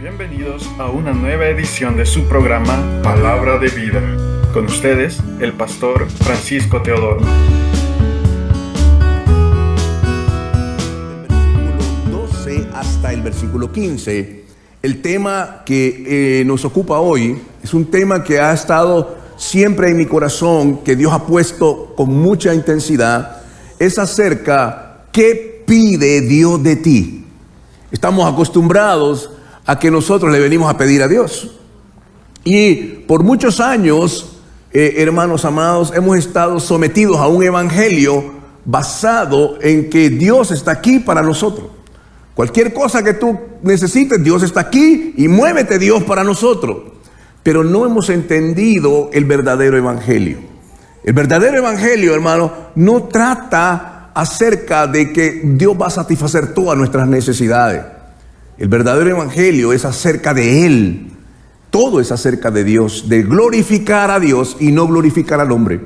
Bienvenidos a una nueva edición de su programa Palabra de Vida. Con ustedes, el pastor Francisco Teodoro. Del versículo 12 hasta el versículo 15, el tema que nos ocupa hoy es un tema que ha estado siempre en mi corazón, que Dios ha puesto con mucha intensidad. Es acerca ¿qué pide Dios de ti? Estamos acostumbrados a que nosotros le venimos a pedir a Dios. Y por muchos años, hermanos amados, hemos estado sometidos a un evangelio basado en que Dios está aquí para nosotros. Cualquier cosa que tú necesites, Dios está aquí y muévete Dios para nosotros. Pero no hemos entendido el verdadero evangelio. El verdadero evangelio, hermano, no trata acerca de que Dios va a satisfacer todas nuestras necesidades. El verdadero evangelio es acerca de Él. Todo es acerca de Dios, de glorificar a Dios y no glorificar al hombre.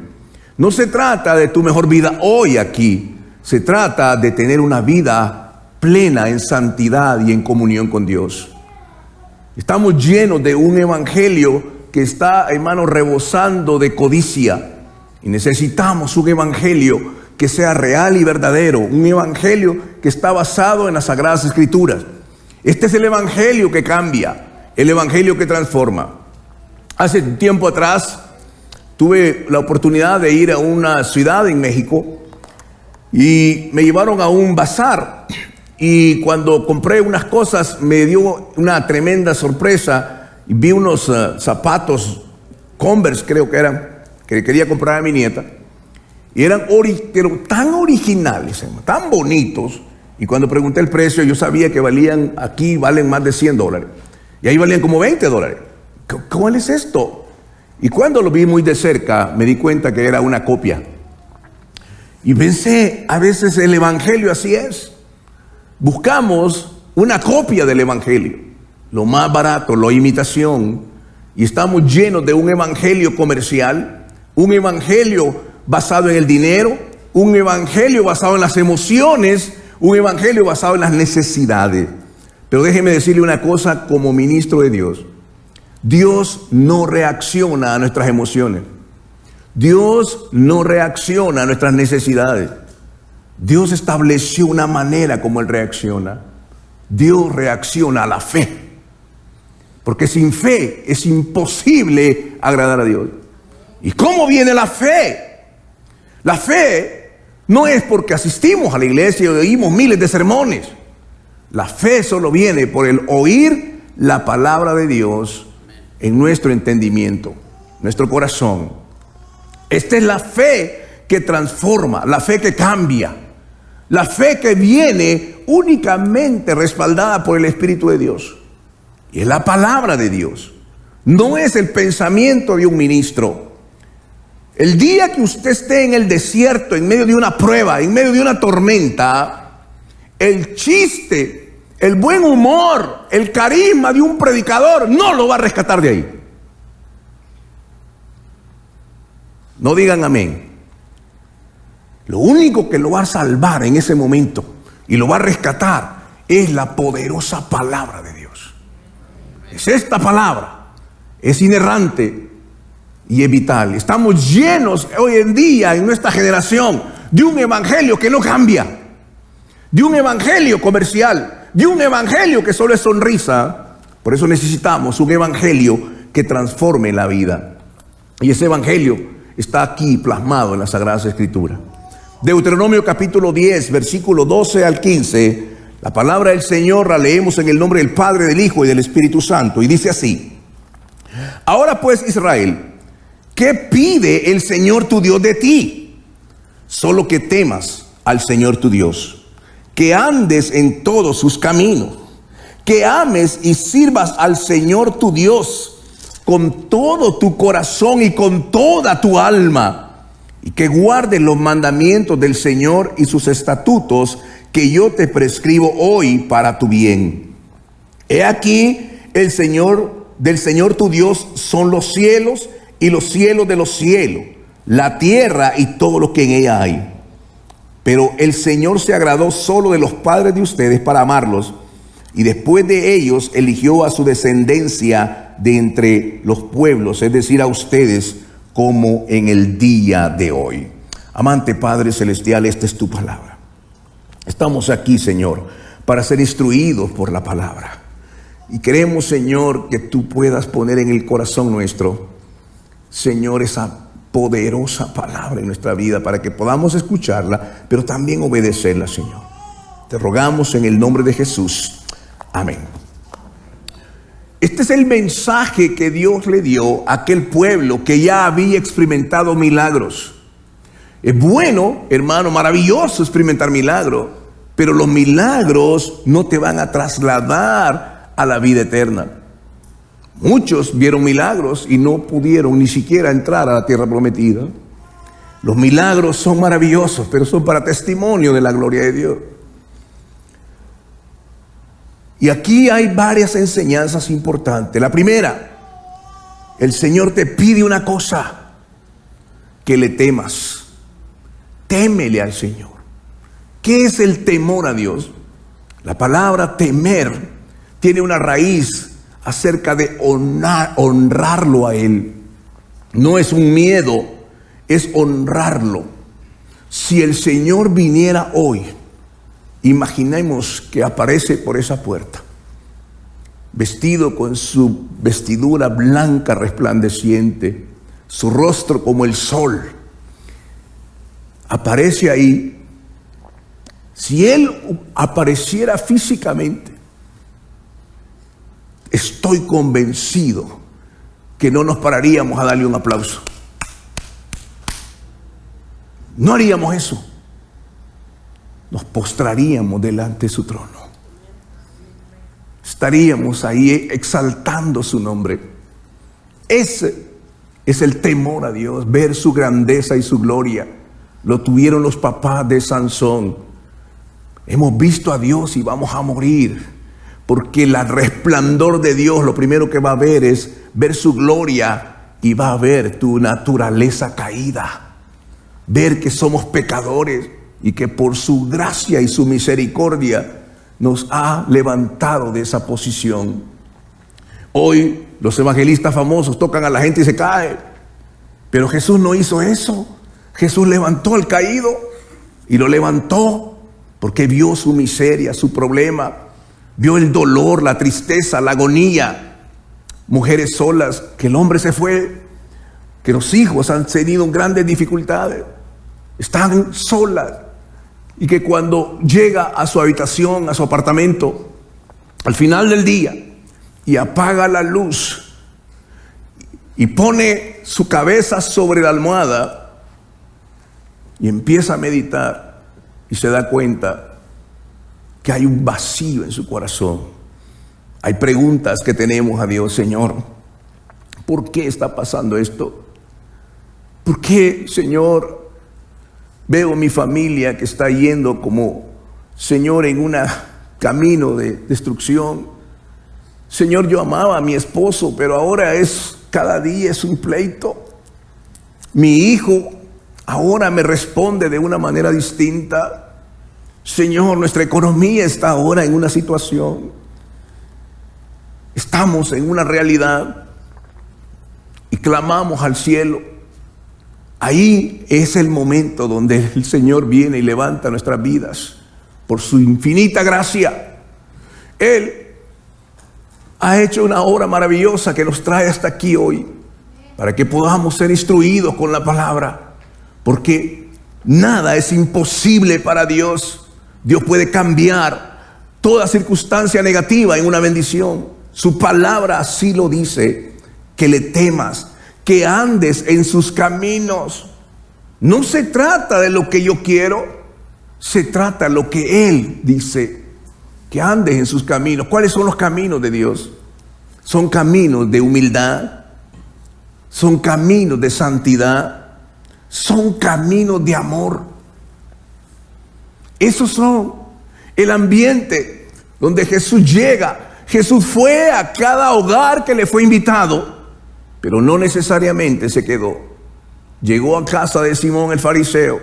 No se trata de tu mejor vida hoy aquí. Se trata de tener una vida plena en santidad y en comunión con Dios. Estamos llenos de un evangelio que está, hermano, rebosando de codicia. Y necesitamos un evangelio que sea real y verdadero. Un evangelio que está basado en las Sagradas Escrituras. Este es el evangelio que cambia, el evangelio que transforma. Hace tiempo atrás tuve la oportunidad de ir a una ciudad en México y me llevaron a un bazar. Y cuando compré unas cosas me dio una tremenda sorpresa. Vi unos zapatos Converse, creo que eran, que quería comprar a mi nieta. Y eran pero tan originales, tan bonitos. Y cuando pregunté el precio, yo sabía que valen más de $100. Y ahí valían como $20. ¿Cuál es esto? Y cuando lo vi muy de cerca, me di cuenta que era una copia. Y pensé, a veces el evangelio así es. Buscamos una copia del evangelio. Lo más barato, la imitación. Y estamos llenos de un evangelio comercial. Un evangelio basado en el dinero. Un evangelio basado en las emociones. Un evangelio basado en las necesidades. Pero déjeme decirle una cosa como ministro de Dios. Dios no reacciona a nuestras emociones. Dios no reacciona a nuestras necesidades. Dios estableció una manera como Él reacciona. Dios reacciona a la fe. Porque sin fe es imposible agradar a Dios. ¿Y cómo viene la fe? La fe no es porque asistimos a la iglesia y oímos miles de sermones. La fe solo viene por el oír la palabra de Dios en nuestro entendimiento, nuestro corazón. Esta es la fe que transforma, la fe que cambia, la fe que viene únicamente respaldada por el Espíritu de Dios. Y es la palabra de Dios. No es el pensamiento de un ministro. El día que usted esté en el desierto, en medio de una prueba, en medio de una tormenta, el chiste, el buen humor, el carisma de un predicador no lo va a rescatar de ahí. No digan amén. Lo único que lo va a salvar en ese momento y lo va a rescatar es la poderosa palabra de Dios. Es esta palabra, es inerrante y es vital. Estamos llenos hoy en día en nuestra generación de un evangelio que no cambia, de un evangelio comercial, de un evangelio que solo es sonrisa. Por eso necesitamos un evangelio que transforme la vida. Y ese evangelio está aquí plasmado en las Sagradas Escrituras. Deuteronomio capítulo 10, versículo 12 al 15. La palabra del Señor la leemos en el nombre del Padre, del Hijo y del Espíritu Santo. Y dice así: Ahora pues, Israel, ¿qué pide el Señor tu Dios de ti? Solo que temas al Señor tu Dios, que andes en todos sus caminos, que ames y sirvas al Señor tu Dios con todo tu corazón y con toda tu alma, y que guardes los mandamientos del Señor y sus estatutos que yo te prescribo hoy para tu bien. He aquí, el Señor del Señor tu Dios son los cielos y los cielos de los cielos, la tierra y todo lo que en ella hay. Pero el Señor se agradó solo de los padres de ustedes para amarlos y después de ellos eligió a su descendencia de entre los pueblos, es decir, a ustedes, como en el día de hoy. Amante Padre Celestial, esta es tu palabra. Estamos aquí, Señor, para ser instruidos por la palabra. Y queremos, Señor, que tú puedas poner en el corazón nuestro, Señor, esa poderosa palabra en nuestra vida para que podamos escucharla, pero también obedecerla, Señor. Te rogamos en el nombre de Jesús. Amén. Este es el mensaje que Dios le dio a aquel pueblo que ya había experimentado milagros. Es bueno, hermano, maravilloso experimentar milagros, pero los milagros no te van a trasladar a la vida eterna. Muchos vieron milagros y no pudieron ni siquiera entrar a la tierra prometida. Los milagros son maravillosos, pero son para testimonio de la gloria de Dios. Y aquí hay varias enseñanzas importantes. La primera, el Señor te pide una cosa: que le temas. Témele al Señor. ¿Qué es el temor a Dios? La palabra temer tiene una raíz acerca de honrarlo a Él. No es un miedo, es honrarlo. Si el Señor viniera hoy, imaginemos que aparece por esa puerta, vestido con su vestidura blanca resplandeciente, su rostro como el sol. Aparece ahí. Si Él apareciera físicamente, estoy convencido que no nos pararíamos a darle un aplauso. No haríamos eso. Nos postraríamos delante de su trono. Estaríamos ahí exaltando su nombre. Ese es el temor a Dios, ver su grandeza y su gloria. Lo tuvieron los papás de Sansón. Hemos visto a Dios y vamos a morir, porque el resplandor de Dios, lo primero que va a ver es ver su gloria, y va a ver tu naturaleza caída, ver que somos pecadores y que por su gracia y su misericordia nos ha levantado de esa posición. Hoy los evangelistas famosos tocan a la gente y se cae, pero Jesús no hizo eso. Jesús levantó al caído y lo levantó porque vio su miseria, su problema, vio el dolor, la tristeza, la agonía. Mujeres solas, que el hombre se fue, que los hijos han tenido grandes dificultades, están solas, y que cuando llega a su habitación, a su apartamento, al final del día, y apaga la luz y pone su cabeza sobre la almohada y empieza a meditar, y se da cuenta que hay un vacío en su corazón. Hay preguntas que tenemos a Dios: Señor, ¿por qué está pasando esto? ¿Por qué, Señor, veo mi familia que está yendo como, Señor, en un camino de destrucción? Señor, yo amaba a mi esposo, pero ahora cada día es un pleito. Mi hijo ahora me responde de una manera distinta. Señor, nuestra economía está ahora en una situación. Estamos en una realidad y clamamos al cielo. Ahí es el momento donde el Señor viene y levanta nuestras vidas por su infinita gracia. Él ha hecho una obra maravillosa que nos trae hasta aquí hoy, para que podamos ser instruidos con la palabra, porque nada es imposible para Dios. Dios puede cambiar toda circunstancia negativa en una bendición. Su palabra así lo dice: que le temas, que andes en sus caminos. No se trata de lo que yo quiero, se trata de lo que Él dice, que andes en sus caminos. ¿Cuáles son los caminos de Dios? Son caminos de humildad, son caminos de santidad, son caminos de amor. Esos son el ambiente donde Jesús llega. Jesús fue a cada hogar que le fue invitado, pero no necesariamente se quedó. Llegó a casa de Simón el fariseo.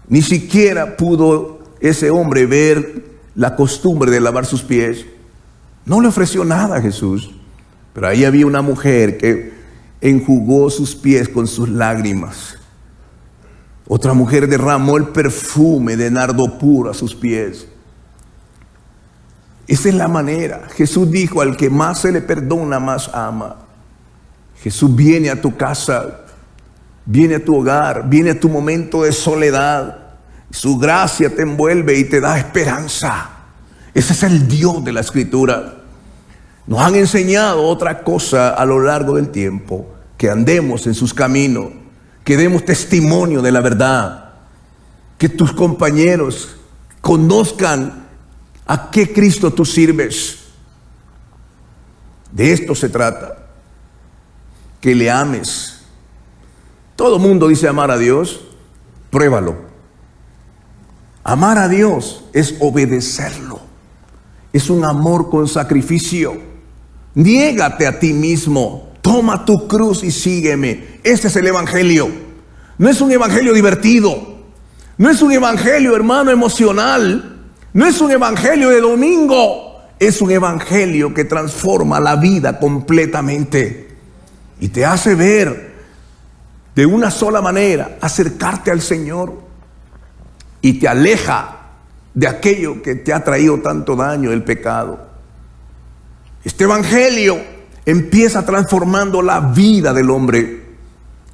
Ni siquiera pudo ese hombre ver la costumbre de lavar sus pies. No le ofreció nada a Jesús, pero ahí había una mujer que enjugó sus pies con sus lágrimas. Otra mujer derramó el perfume de nardo puro a sus pies. Esa es la manera. Jesús dijo: al que más se le perdona, más ama. Jesús viene a tu casa, viene a tu hogar, viene a tu momento de soledad. Su gracia te envuelve y te da esperanza. Ese es el Dios de la Escritura. Nos han enseñado otra cosa a lo largo del tiempo: que andemos en sus caminos, que demos testimonio de la verdad, que tus compañeros conozcan a qué Cristo tú sirves. De esto se trata, que le ames. Todo mundo dice amar a Dios. Pruébalo. Amar a Dios es obedecerlo. Es un amor con sacrificio. Niégate a ti mismo. Toma tu cruz y sígueme. Este es el evangelio. No es un evangelio divertido. No es un evangelio, hermano, emocional. No es un evangelio de domingo. Es un evangelio que transforma la vida completamente y te hace ver de una sola manera, acercarte al Señor, y te aleja de aquello que te ha traído tanto daño, el pecado. Este evangelio empieza transformando la vida del hombre.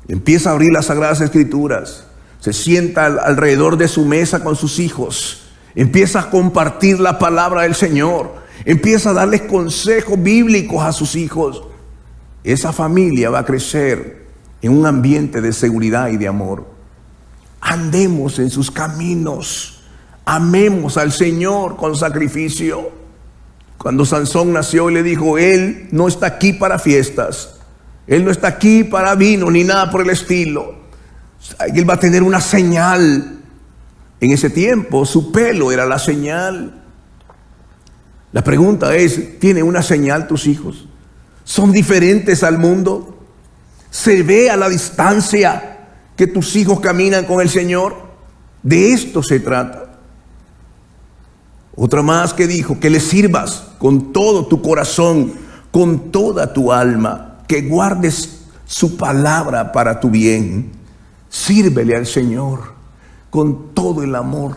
Empieza a abrir las Sagradas Escrituras, se sienta alrededor de su mesa con sus hijos, empieza a compartir la palabra del Señor, empieza a darles consejos bíblicos a sus hijos. Esa familia va a crecer en un ambiente de seguridad y de amor. Andemos en sus caminos, amemos al Señor con sacrificio. Cuando Sansón nació, le dijo: Él no está aquí para fiestas, Él no está aquí para vino ni nada por el estilo. Él va a tener una señal. En ese tiempo su pelo era la señal. La pregunta es: ¿tiene una señal tus hijos? ¿Son diferentes al mundo? ¿Se ve a la distancia que tus hijos caminan con el Señor? De esto se trata. Otra más que dijo: que le sirvas con todo tu corazón, con toda tu alma, que guardes su palabra para tu bien. Sírvele al Señor con todo el amor.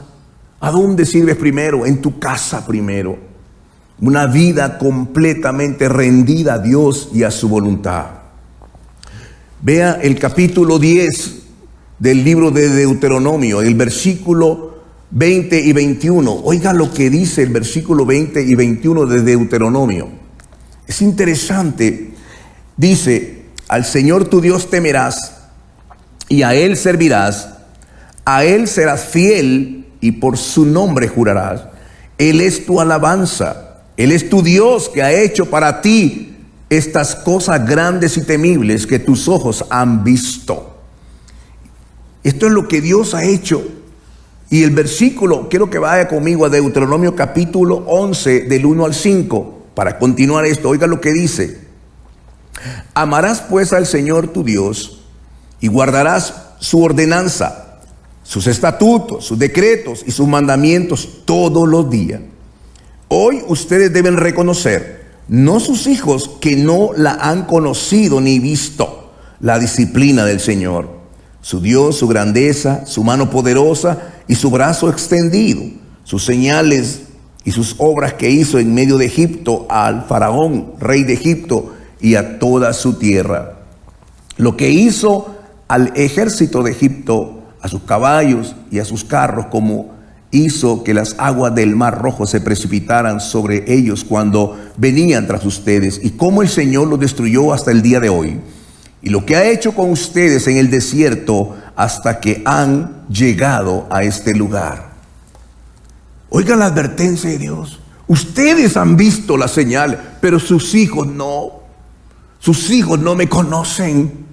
¿A dónde sirves primero? En tu casa primero. Una vida completamente rendida a Dios y a su voluntad. Vea el capítulo 10 del libro de Deuteronomio, el versículo 20 y 21. Oiga lo que dice el versículo 20 y 21 de Deuteronomio. Es interesante. Dice: al Señor tu Dios temerás y a Él servirás. A Él serás fiel y por su nombre jurarás. Él es tu alabanza. Él es tu Dios, que ha hecho para ti estas cosas grandes y temibles que tus ojos han visto. Esto es lo que Dios ha hecho. Y el versículo, quiero que vaya conmigo a Deuteronomio capítulo 11 del 1 al 5 para continuar esto. Oiga lo que dice: amarás pues al Señor tu Dios y guardarás su ordenanza, sus estatutos, sus decretos y sus mandamientos todos los días. Hoy ustedes deben reconocer, no sus hijos que no la han conocido ni visto, la disciplina del Señor, su Dios, su grandeza, su mano poderosa y su brazo extendido, sus señales y sus obras que hizo en medio de Egipto al faraón, rey de Egipto, y a toda su tierra. Lo que hizo al ejército de Egipto, a sus caballos y a sus carros, como hizo que las aguas del Mar Rojo se precipitaran sobre ellos cuando venían tras ustedes, y cómo el Señor los destruyó hasta el día de hoy, y lo que ha hecho con ustedes en el desierto hasta que han llegado a este lugar. Oigan la advertencia de Dios. Ustedes han visto la señal, pero sus hijos no. Sus hijos no me conocen.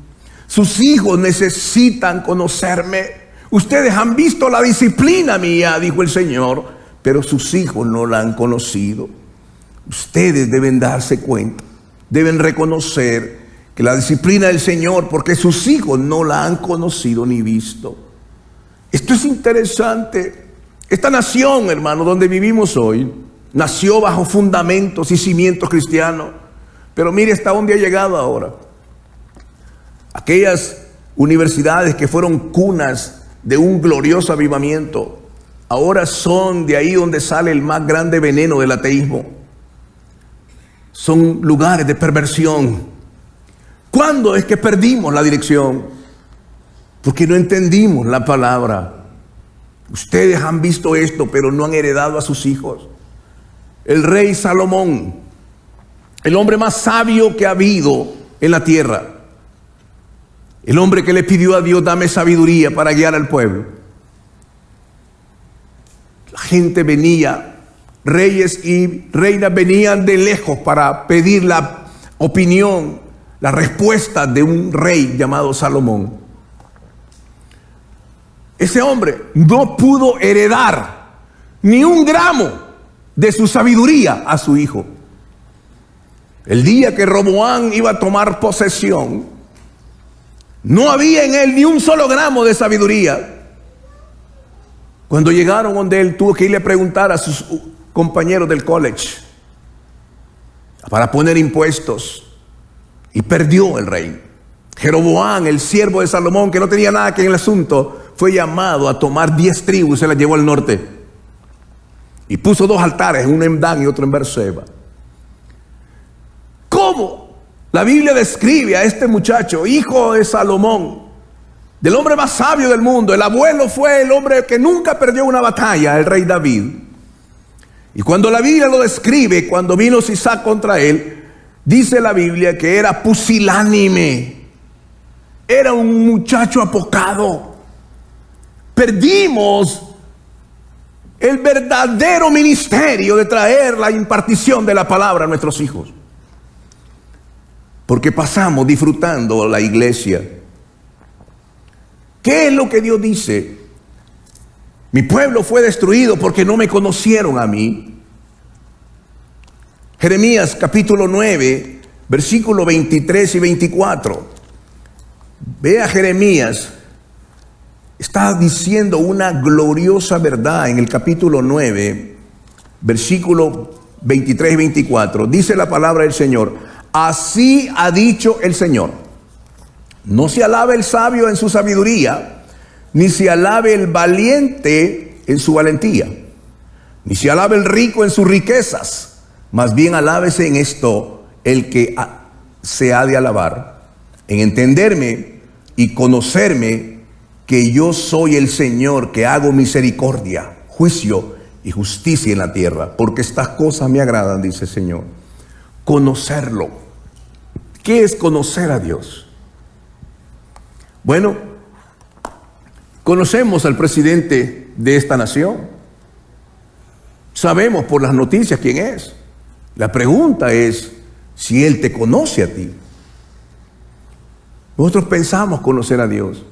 Sus hijos necesitan conocerme. Ustedes han visto la disciplina mía, dijo el Señor, pero sus hijos no la han conocido. Ustedes deben darse cuenta, deben reconocer que la disciplina del Señor, porque sus hijos no la han conocido ni visto. Esto es interesante. Esta nación, hermano, donde vivimos hoy, nació bajo fundamentos y cimientos cristianos. Pero mire hasta dónde ha llegado ahora. Aquellas universidades que fueron cunas de un glorioso avivamiento, ahora son de ahí donde sale el más grande veneno del ateísmo. Son lugares de perversión. ¿Cuándo es que perdimos la dirección? Porque no entendimos la palabra. Ustedes han visto esto, pero no han heredado a sus hijos. El rey Salomón, el hombre más sabio que ha habido en la tierra, el hombre que le pidió a Dios: dame sabiduría para guiar al pueblo. La gente venía, reyes y reinas venían de lejos para pedir la opinión, la respuesta de un rey llamado Salomón. Ese hombre no pudo heredar ni un gramo de su sabiduría a su hijo. El día que Roboam iba a tomar posesión, no había en él ni un solo gramo de sabiduría. Cuando llegaron donde él, tuvo que irle a preguntar a sus compañeros del college para poner impuestos, y perdió el rey. Jeroboam, el siervo de Salomón, que no tenía nada que ver en el asunto, fue llamado a tomar 10 tribus y se las llevó al norte. Y puso 2 altares, uno en Dan y otro en Berseba. ¿Cómo la Biblia describe a este muchacho, hijo de Salomón, del hombre más sabio del mundo? El abuelo fue el hombre que nunca perdió una batalla, el rey David. Y cuando la Biblia lo describe, cuando vino Sisac contra él, dice la Biblia que era pusilánime, era un muchacho apocado. Perdimos el verdadero ministerio de traer la impartición de la palabra a nuestros hijos, porque pasamos disfrutando la iglesia. ¿Qué es lo que Dios dice? Mi pueblo fue destruido porque no me conocieron a mí. Jeremías capítulo 9, versículos 23 y 24. Vea, Jeremías está diciendo una gloriosa verdad en el capítulo 9, versículos 23 y 24. Dice la palabra del Señor: así ha dicho el Señor, no se alabe el sabio en su sabiduría, ni se alabe el valiente en su valentía, ni se alabe el rico en sus riquezas, más bien alábese en esto el que se ha de alabar, en entenderme y conocerme, que yo soy el Señor, que hago misericordia, juicio y justicia en la tierra, porque estas cosas me agradan, dice el Señor. Conocerlo. ¿Qué es conocer a Dios? Bueno, conocemos al presidente de esta nación. Sabemos por las noticias quién es. La pregunta es si Él te conoce a ti. Nosotros pensamos conocer a Dios.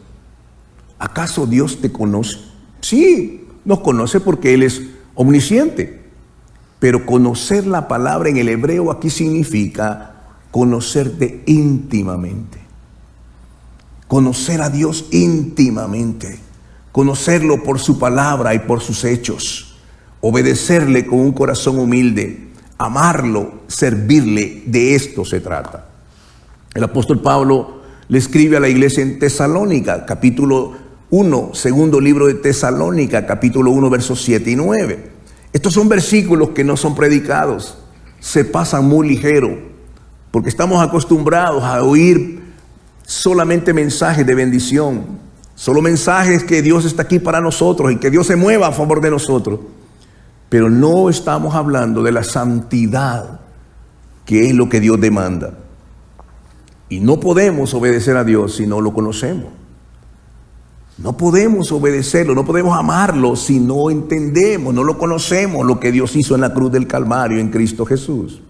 ¿Acaso Dios te conoce? Sí, nos conoce porque Él es omnisciente. Pero conocer la palabra en el hebreo aquí significa conocerte íntimamente. Conocer a Dios íntimamente. Conocerlo por su palabra y por sus hechos. Obedecerle con un corazón humilde. Amarlo, servirle. De esto se trata. El apóstol Pablo le escribe a la iglesia en Tesalónica, capítulo 1, segundo libro de Tesalónica, capítulo 1, versos 7 y 9. Estos son versículos que no son predicados, se pasan muy ligero, porque estamos acostumbrados a oír solamente mensajes de bendición, solo mensajes que Dios está aquí para nosotros y que Dios se mueva a favor de nosotros. Pero no estamos hablando de la santidad, que es lo que Dios demanda. Y no podemos obedecer a Dios si no lo conocemos. No podemos obedecerlo, no podemos amarlo si no entendemos, no lo conocemos, lo que Dios hizo en la cruz del Calvario en Cristo Jesús.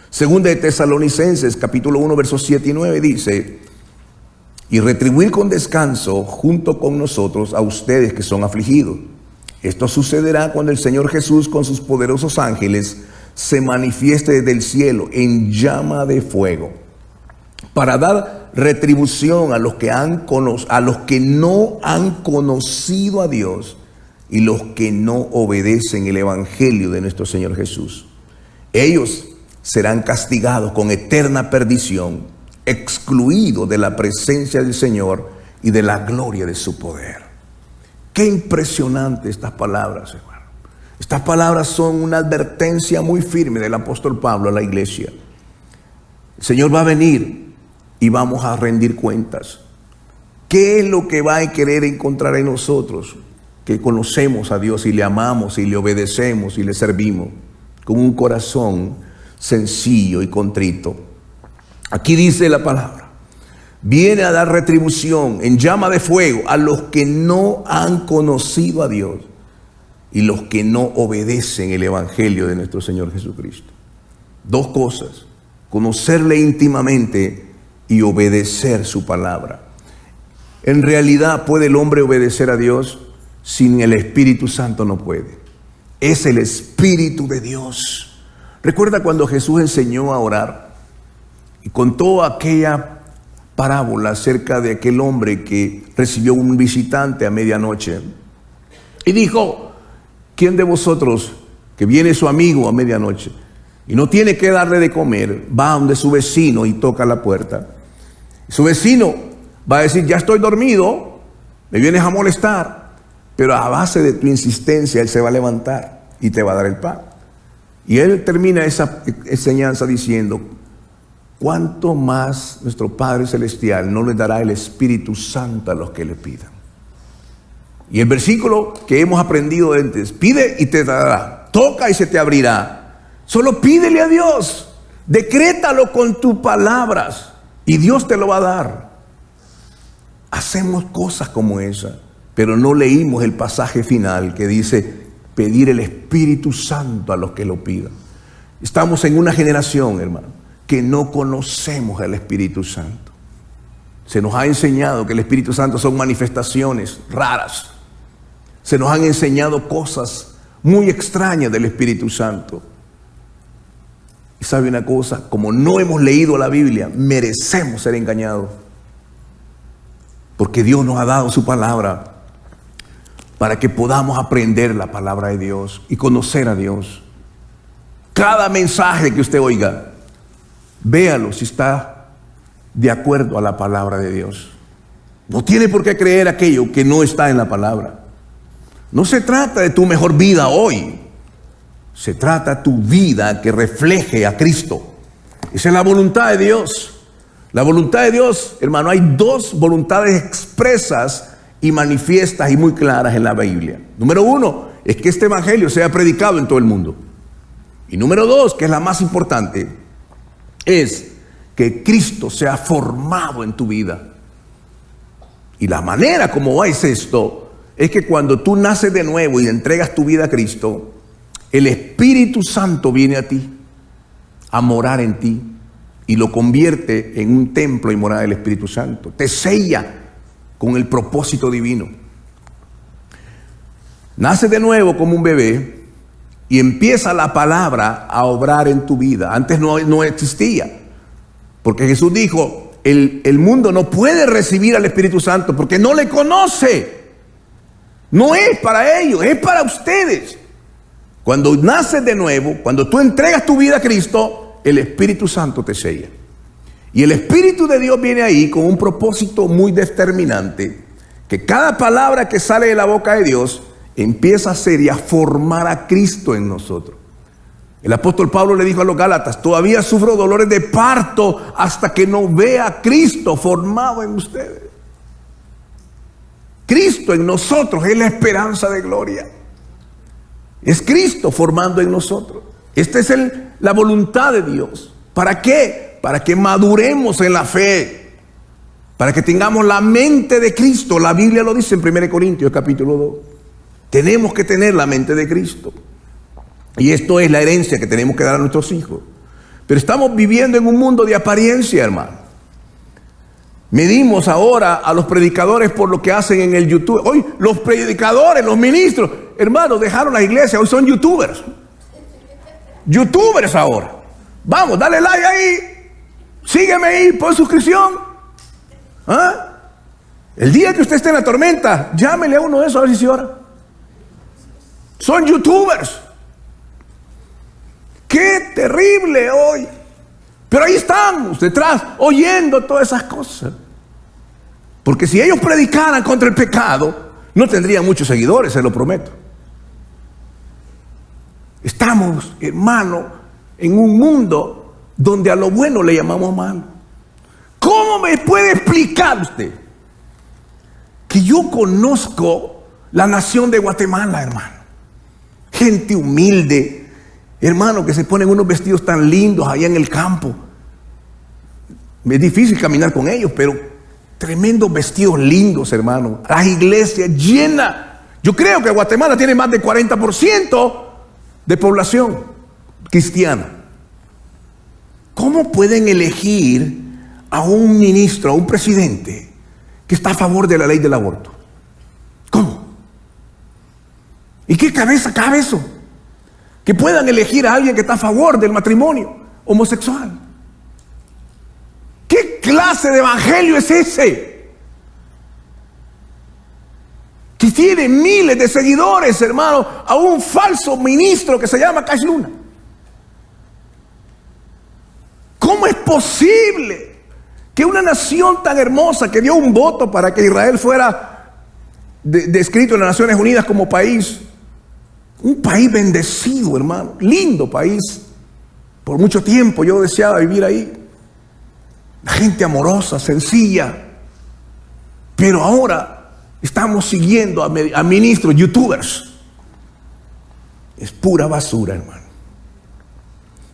Segunda de Tesalonicenses, capítulo 1, versos 7 y 9 dice: y retribuir con descanso junto con nosotros a ustedes que son afligidos. Esto sucederá cuando el Señor Jesús con sus poderosos ángeles se manifieste desde el cielo en llama de fuego, para dar retribución a los que no han conocido a Dios y los que no obedecen el evangelio de nuestro Señor Jesús. Ellos serán castigados con eterna perdición, excluidos de la presencia del Señor y de la gloria de su poder. Qué impresionante estas palabras, hermano. Estas palabras son una advertencia muy firme del apóstol Pablo a la iglesia. El Señor va a venir y vamos a rendir cuentas. ¿Qué es lo que va a querer encontrar en nosotros? Que conocemos a Dios y le amamos y le obedecemos y le servimos con un corazón sencillo y contrito. Aquí dice la palabra: viene a dar retribución en llama de fuego a los que no han conocido a Dios y los que no obedecen el evangelio de nuestro Señor Jesucristo. Dos cosas: conocerle íntimamente y obedecer su palabra. En realidad, ¿puede el hombre obedecer a Dios? Sin el Espíritu Santo no puede. Es el Espíritu de Dios. Recuerda cuando Jesús enseñó a orar y contó aquella parábola acerca de aquel hombre que recibió un visitante a medianoche y dijo: ¿quién de vosotros, que viene su amigo a medianoche y no tiene que darle de comer, va donde su vecino y toca la puerta? Su vecino va a decir: ya estoy dormido, me vienes a molestar. Pero a base de tu insistencia, él se va a levantar y te va a dar el pan. Y él termina esa enseñanza diciendo: ¿cuánto más nuestro Padre Celestial no le dará el Espíritu Santo a los que le pidan? Y el versículo que hemos aprendido antes: pide y te dará, toca y se te abrirá. Solo pídele a Dios, decrétalo con tus palabras y Dios te lo va a dar. Hacemos cosas como esa, pero no leímos el pasaje final que dice: pedir el Espíritu Santo a los que lo pidan. Estamos en una generación, hermano, que no conocemos al Espíritu Santo. Se nos ha enseñado que el Espíritu Santo son manifestaciones raras. Se nos han enseñado cosas muy extrañas del Espíritu Santo. Y sabe una cosa: como no hemos leído la Biblia, merecemos ser engañados. Porque Dios nos ha dado su palabra para que podamos aprender la palabra de Dios y conocer a Dios. Cada mensaje que usted oiga, véalo si está de acuerdo a la palabra de Dios. No tiene por qué creer aquello que no está en la palabra. No se trata de tu mejor vida hoy. Se trata de tu vida que refleje a Cristo. Esa es la voluntad de Dios. La voluntad de Dios, hermano, hay dos voluntades expresas y manifiestas y muy claras en la Biblia. Número uno, es que este evangelio sea predicado en todo el mundo. Y número dos, que es la más importante, es que Cristo sea formado en tu vida. Y la manera como es esto, es que cuando tú naces de nuevo y entregas tu vida a Cristo, el Espíritu Santo viene a ti, a morar en ti, y lo convierte en un templo y morada del Espíritu Santo. Te sella con el propósito divino. Nace de nuevo como un bebé y empieza la palabra a obrar en tu vida. Antes no existía, porque Jesús dijo: el mundo no puede recibir al Espíritu Santo porque no le conoce. No es para ellos, es para ustedes. Cuando naces de nuevo, cuando tú entregas tu vida a Cristo, el Espíritu Santo te sella. Y el Espíritu de Dios viene ahí con un propósito muy determinante: que cada palabra que sale de la boca de Dios empieza a ser y a formar a Cristo en nosotros. El apóstol Pablo le dijo a los Gálatas: todavía sufro dolores de parto hasta que no vea a Cristo formado en ustedes. Cristo en nosotros es la esperanza de gloria. Es Cristo formando en nosotros. Esta es la voluntad de Dios. ¿Para qué? Para que maduremos en la fe, para que tengamos la mente de Cristo. La Biblia lo dice en 1 Corintios capítulo 2. Tenemos que tener la mente de Cristo. Y esto es la herencia que tenemos que dar a nuestros hijos. Pero estamos viviendo en un mundo de apariencia, hermano. Medimos ahora a los predicadores por lo que hacen en el YouTube. Hoy los predicadores, los ministros, hermanos, dejaron la iglesia, hoy son youtubers. Youtubers ahora. Vamos, dale like ahí. Sígueme ahí, pon suscripción. ¿Ah? El día que usted esté en la tormenta, llámele a uno de esos a ver si se ora. Son youtubers. ¡Qué terrible hoy! Pero ahí estamos, detrás, oyendo todas esas cosas. Porque si ellos predicaran contra el pecado, no tendrían muchos seguidores, se lo prometo. Estamos, hermano, en un mundo donde a lo bueno le llamamos malo. ¿Cómo me puede explicar usted que yo conozco la nación de Guatemala, hermano? Gente humilde, hermano, que se ponen unos vestidos tan lindos allá en el campo. Es difícil caminar con ellos, pero tremendos vestidos lindos, hermano. Las iglesias llenas. Yo creo que Guatemala tiene más del 40% de población cristiana. ¿Cómo pueden elegir a un ministro, a un presidente que está a favor de la ley del aborto? ¿Cómo? ¿Y qué cabeza cabe eso? Que puedan elegir a alguien que está a favor del matrimonio homosexual. ¿Qué clase de evangelio es ese? Que tiene miles de seguidores, hermano, a un falso ministro que se llama Cash Luna. ¿Cómo es posible que una nación tan hermosa que dio un voto para que Israel fuera descrito en las Naciones Unidas como país, un país bendecido, hermano, lindo país, por mucho tiempo yo deseaba vivir ahí, la gente amorosa, sencilla, pero ahora estamos siguiendo a ministros, youtubers? Es pura basura, hermano.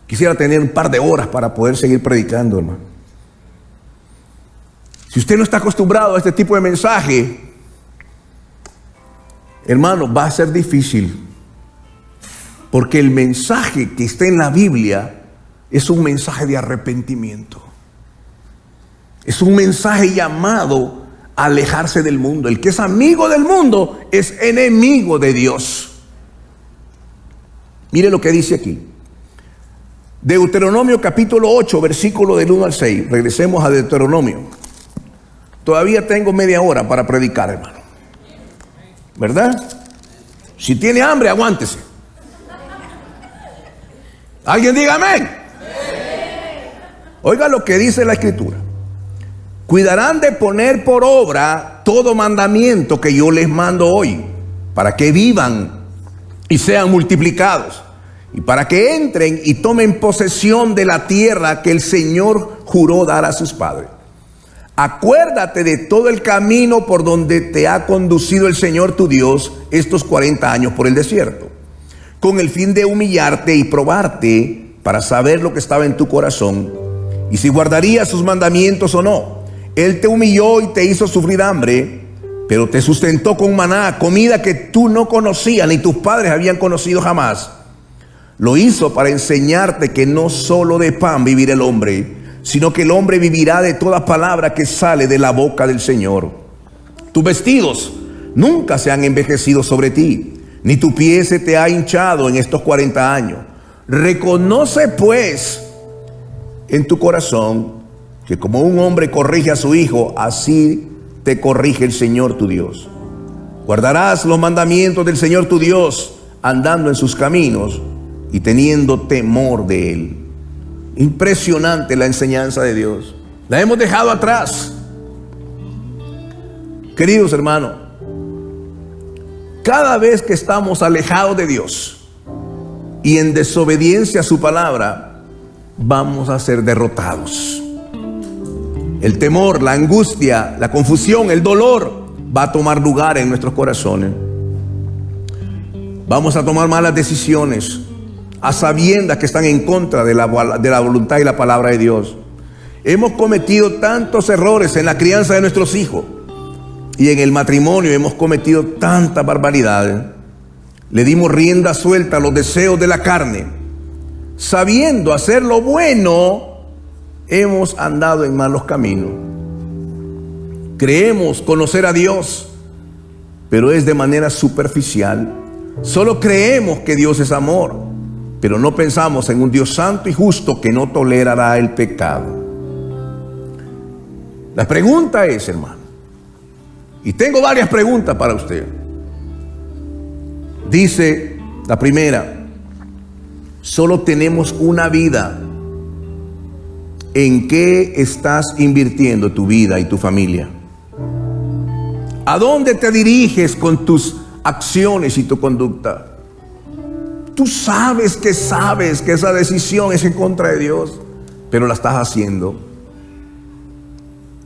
Quisiera tener un par de horas para poder seguir predicando, hermano. Si usted no está acostumbrado a este tipo de mensaje, hermano, va a ser difícil. Porque el mensaje que está en la Biblia es un mensaje de arrepentimiento. Es un mensaje llamado a alejarse del mundo. El que es amigo del mundo es enemigo de Dios. Mire lo que dice aquí. Deuteronomio capítulo 8, versículo del 1 al 6. Regresemos a Deuteronomio. Todavía tengo media hora para predicar, hermano. ¿Verdad? Si tiene hambre, aguántese. ¿Alguien diga amén? Oiga lo que dice la Escritura. Cuidarán de poner por obra todo mandamiento que yo les mando hoy, para que vivan y sean multiplicados, y para que entren y tomen posesión de la tierra que el Señor juró dar a sus padres. Acuérdate de todo el camino por donde te ha conducido el Señor tu Dios estos 40 años por el desierto, con el fin de humillarte y probarte para saber lo que estaba en tu corazón y si guardarías sus mandamientos o no. Él te humilló y te hizo sufrir hambre, pero te sustentó con maná, comida que tú no conocías ni tus padres habían conocido jamás. Lo hizo para enseñarte que no solo de pan vivirá el hombre, sino que el hombre vivirá de toda palabra que sale de la boca del Señor. Tus vestidos nunca se han envejecido sobre ti, ni tu pie se te ha hinchado en estos 40 años. Reconoce pues en tu corazón que como un hombre corrige a su hijo, así te corrige el Señor tu Dios. Guardarás los mandamientos del Señor tu Dios, andando en sus caminos y teniendo temor de Él. Impresionante la enseñanza de Dios. La hemos dejado atrás. Queridos hermanos, cada vez que estamos alejados de Dios y en desobediencia a su palabra, vamos a ser derrotados. El temor, la angustia, la confusión, el dolor va a tomar lugar en nuestros corazones. Vamos a tomar malas decisiones a sabiendas que están en contra de la voluntad y la palabra de Dios. Hemos cometido tantos errores en la crianza de nuestros hijos y en el matrimonio hemos cometido tantas barbaridades. Le dimos rienda suelta a los deseos de la carne. Sabiendo hacer lo bueno, hemos andado en malos caminos. Creemos conocer a Dios, pero es de manera superficial. Solo creemos que Dios es amor, pero no pensamos en un Dios santo y justo que no tolerará el pecado. La pregunta es, hermano, y tengo varias preguntas para usted. Dice, La primera, solo tenemos una vida. ¿En qué estás invirtiendo tu vida y tu familia? ¿A dónde te diriges con tus acciones y tu conducta? Tú sabes que esa decisión es en contra de Dios, pero la estás haciendo.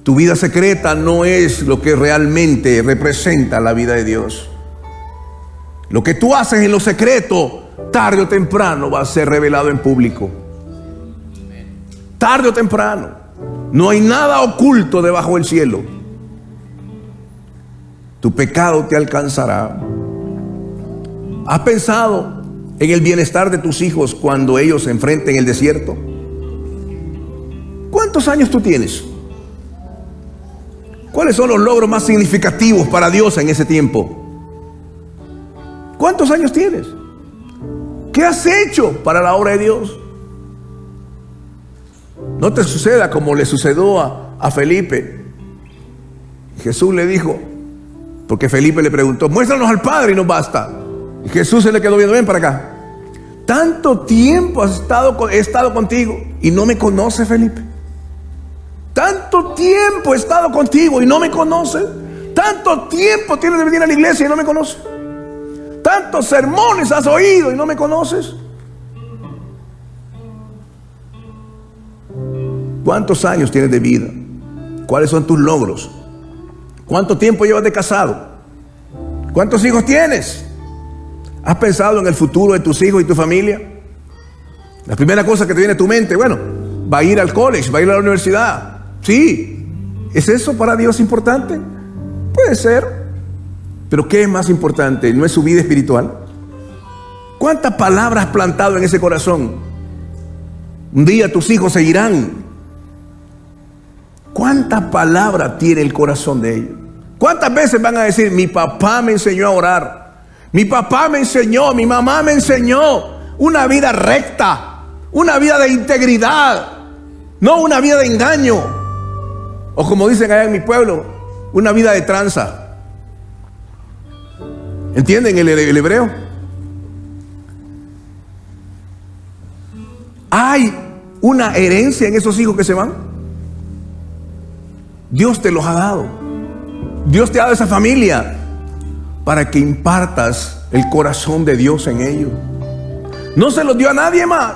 Tu vida secreta no es lo que realmente representa la vida de Dios. Lo que tú haces en lo secreto, tarde o temprano va a ser revelado en público. Tarde o temprano. No hay nada oculto debajo del cielo. Tu pecado te alcanzará. ¿Has pensado en el bienestar de tus hijos cuando ellos se enfrenten el desierto? ¿Cuántos años tú tienes? ¿Cuáles son los logros más significativos para Dios en ese tiempo? ¿Cuántos años tienes? ¿Qué has hecho para la obra de Dios? No te suceda como le sucedió a Felipe. Jesús le dijo, porque Felipe le preguntó, muéstranos al Padre y nos basta. Y Jesús se le quedó viendo, ven para acá. Tanto tiempo he estado contigo y no me conoces, Felipe. Tanto tiempo he estado contigo y no me conoces. Tanto tiempo tienes de venir a la iglesia y no me conoces. Tantos sermones has oído y no me conoces. ¿Cuántos años tienes de vida? ¿Cuáles son tus logros? ¿Cuánto tiempo llevas de casado? ¿Cuántos hijos tienes? ¿Has pensado en el futuro de tus hijos y tu familia? La primera cosa que te viene a tu mente, bueno, va a ir al college, va a ir a la universidad. Sí, ¿es eso para Dios importante? Puede ser. Pero ¿qué es más importante? ¿No es su vida espiritual? ¿Cuántas palabras has plantado en ese corazón? Un día tus hijos se irán. ¿Cuántas palabras tiene el corazón de ellos? ¿Cuántas veces van a decir, mi papá me enseñó a orar? Mi papá me enseñó, mi mamá me enseñó una vida recta, una vida de integridad, no una vida de engaño. O como dicen allá en mi pueblo, una vida de tranza. ¿Entienden el hebreo? Hay una herencia en esos hijos que se van. Dios te los ha dado. Dios te ha dado esa familia para que impartas el corazón de Dios en ellos. No se los dio a nadie más.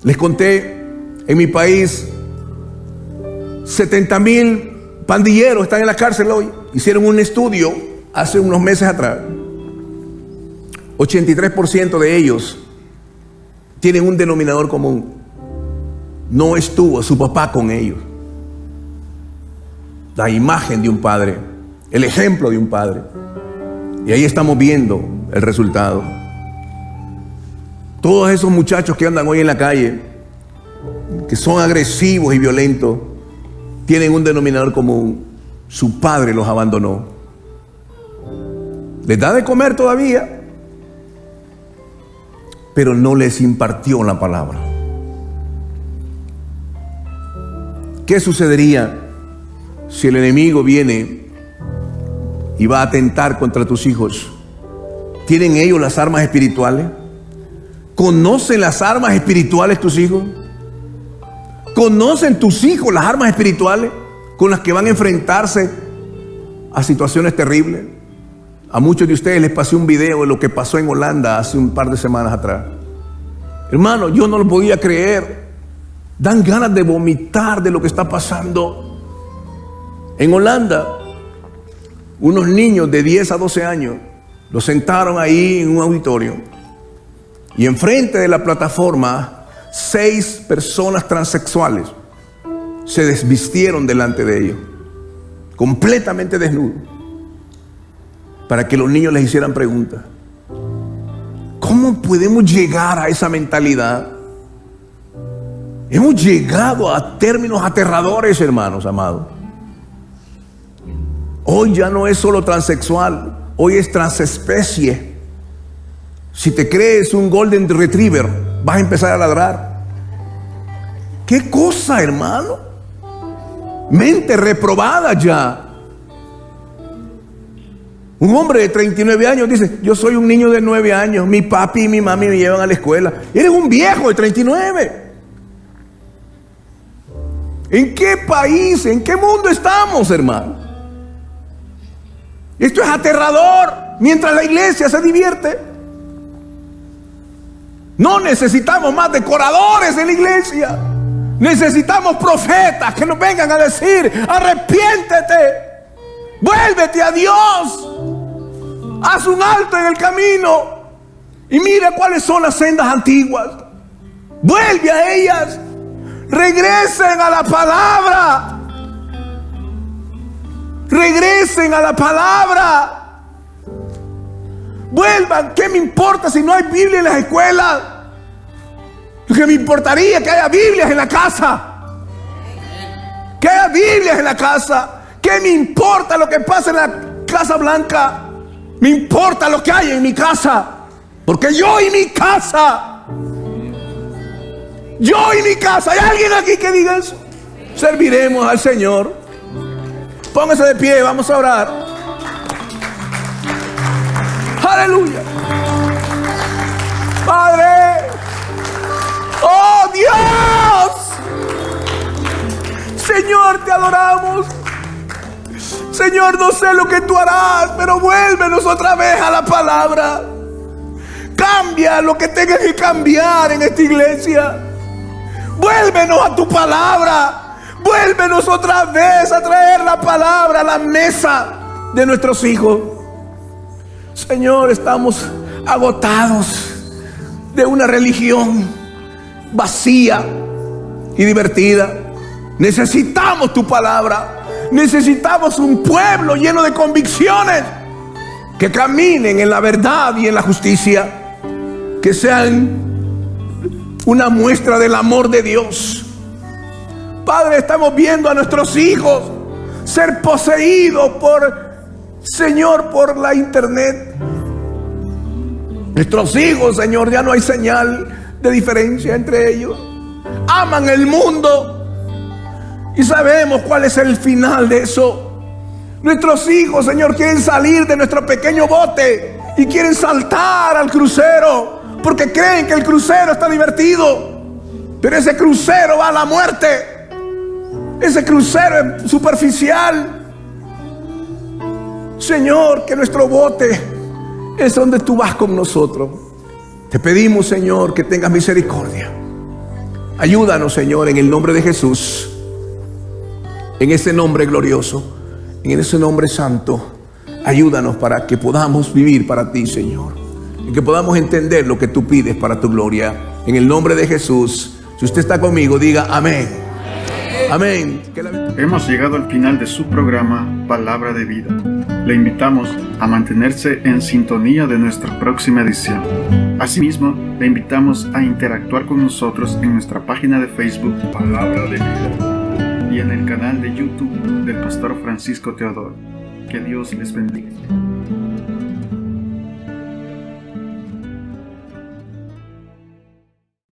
Les conté, en mi país 70,000 pandilleros están en la cárcel hoy. Hicieron un estudio hace unos meses atrás. 83% de ellos tienen un denominador común. No estuvo su papá con ellos. La imagen de un padre, el ejemplo de un padre. Y ahí estamos viendo el resultado. Todos esos muchachos que andan hoy en la calle, que son agresivos y violentos, tienen un denominador común. Su padre los abandonó. Les da de comer todavía, pero no les impartió la palabra. ¿Qué sucedería si el enemigo viene y va a atentar contra tus hijos? ¿Tienen ellos las armas espirituales? ¿Conocen las armas espirituales tus hijos? ¿Conocen tus hijos las armas espirituales con las que van a enfrentarse a situaciones terribles? A muchos de ustedes les pasé un video de lo que pasó en Holanda hace un par de semanas atrás. Hermano, yo no lo podía creer. Dan ganas de vomitar de lo que está pasando. En Holanda, unos niños de 10 a 12 años los sentaron ahí en un auditorio y enfrente de la plataforma 6 personas transexuales se desvistieron delante de ellos, completamente desnudos, para que los niños les hicieran preguntas. ¿Cómo podemos llegar a esa mentalidad? Hemos llegado a términos aterradores, hermanos amados. Hoy ya no es solo transexual, hoy es transespecie. Si te crees un Golden Retriever, vas a empezar a ladrar. ¿Qué cosa, hermano? Mente reprobada ya. Un hombre de 39 años dice, yo soy un niño de 9 años, mi papi y mi mami me llevan a la escuela. Eres un viejo de 39. ¿En qué país, en qué mundo estamos, hermano? Esto es aterrador, mientras la iglesia se divierte. No necesitamos más decoradores en la iglesia. Necesitamos profetas que nos vengan a decir, arrepiéntete. Vuélvete a Dios. Haz un alto en el camino y mira cuáles son las sendas antiguas. Vuelve a ellas. Regresen a la palabra. Regresen a la palabra. Vuelvan. ¿Qué me importa si no hay Biblia en las escuelas? Lo que me importaría es que haya Biblias en la casa. Que haya Biblias en la casa. ¿Qué me importa lo que pasa en la Casa Blanca? Me importa lo que hay en mi casa. Porque yo y mi casa. Yo y mi casa. ¿Hay alguien aquí que diga eso? Serviremos al Señor. Póngase de pie, vamos a orar. Aleluya. Padre. ¡Oh Dios! Señor, te adoramos. Señor, no sé lo que tú harás, pero vuélvenos otra vez a la palabra. Cambia lo que tengas que cambiar en esta iglesia. Vuélvenos a tu palabra. Vuélvenos otra vez a traer la palabra a la mesa de nuestros hijos. Señor, estamos agotados de una religión vacía y divertida. Necesitamos tu palabra. Necesitamos un pueblo lleno de convicciones, que caminen en la verdad y en la justicia, que sean una muestra del amor de Dios. Padre, estamos viendo a nuestros hijos ser poseídos Señor, por la internet. Nuestros hijos, Señor, ya no hay señal de diferencia entre ellos. Aman el mundo y sabemos cuál es el final de eso. Nuestros hijos, Señor, quieren salir de nuestro pequeño bote y quieren saltar al crucero porque creen que el crucero está divertido, pero ese crucero va a la muerte. Ese crucero es superficial. Señor, que nuestro bote es donde tú vas con nosotros. Te pedimos, Señor, que tengas misericordia. Ayúdanos, Señor, en el nombre de Jesús. En ese nombre glorioso, en ese nombre santo, ayúdanos para que podamos vivir para ti, Señor. Y que podamos entender lo que tú pides para tu gloria. En el nombre de Jesús. Si usted está conmigo, diga amén. Amén. Hemos llegado al final de su programa Palabra de Vida. Le invitamos a mantenerse en sintonía de nuestra próxima edición. Asimismo, le invitamos a interactuar con nosotros en nuestra página de Facebook Palabra de Vida y en el canal de YouTube del Pastor Francisco Teodoro. Que Dios les bendiga.